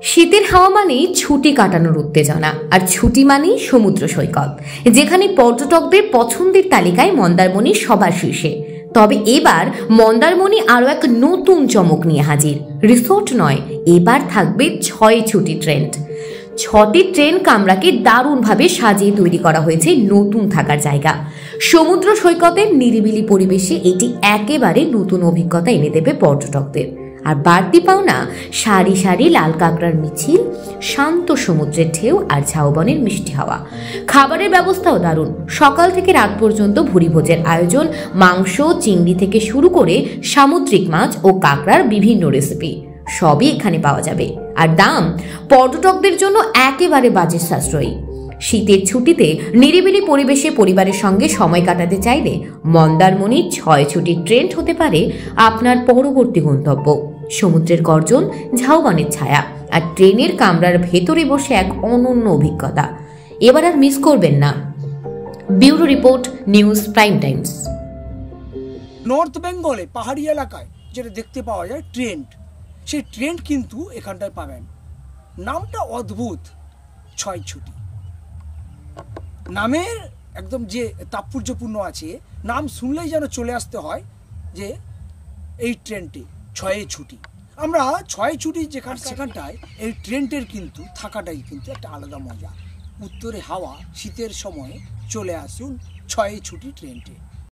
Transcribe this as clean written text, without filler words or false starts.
শীতের হাওয়া মানেই ছুটি কাটানোর উত্তেজনা, আর ছুটি মানেই সমুদ্র সৈকত, যেখানে পর্যটকদের পছন্দের তালিকায় মন্দারমণি সবার শীর্ষে। তবে এবার মন্দারমণি আরও এক নতুন চমক নিয়ে হাজির। রিসোর্ট নয়, এবার থাকবে 6 ছুটি ট্রেন্ড। 6টি ট্রেন কামরাকে দারুণভাবে সাজিয়ে তৈরি করা হয়েছে নতুন থাকার জায়গা। সমুদ্র সৈকতের নিরিবিলি পরিবেশে এটি একেবারে নতুন অভিজ্ঞতা এনে দেবে পর্যটকদের। আর বাড়তি পাওনা সারি সারি লাল কাঁকড়ার মিছিল, শান্ত সমুদ্রের ঢেউ আর ঝাউবনের মিষ্টি হাওয়া। খাবারের ব্যবস্থাও দারুণ। সকাল থেকে রাত পর্যন্ত ভুরিভোজের আয়োজন। মাংস, চিংড়ি থেকে শুরু করে সামুদ্রিক মাছ ও কাঁকড়ার বিভিন্ন রেসিপি সবই এখানে পাওয়া যাবে। আর দাম পর্যটকদের জন্য একেবারে বাজেট সাশ্রয়ী। শীতের ছুটিতে নিরিবিলি পরিবেশে পরিবারের সঙ্গে সময় কাটাতে চাইলে মন্দারমণি 6 ছুটির ট্রেন্ড হতে পারে আপনার পরবর্তী গন্তব্য। সমুদ্রের গর্জন, ঝাউবনের ছায়া আর ট্রেনের কামরার ভেতরে বসে এক অনন্য অভিজ্ঞতা। এবার আর মিস করবেন না। Bureau report, news prime Times. North বেঙ্গলে পাহাড়ি এলাকায় যেটা দেখতে পাওয়া যায় ট্রেন্ড, সেই ট্রেন্ড কিন্তু এখানটায় পাবেন। নামটা অদ্ভুত, 6 ছুটি। নামের একদম যে তাৎপর্যপূর্ণ আছে, নাম শুনলেই যেন চলে আসতে হয় যে এই ট্রেনটি 6 ছুটি। আমরা 6 ছুটি সেখানটায় এই ট্রেনটির কিন্তু থাকাটাই কিন্তু একটা আলাদা মজা। উত্তরে হাওয়া, শীতের সময়ে চলে আসুন 6 ছুটি ট্রেনটি।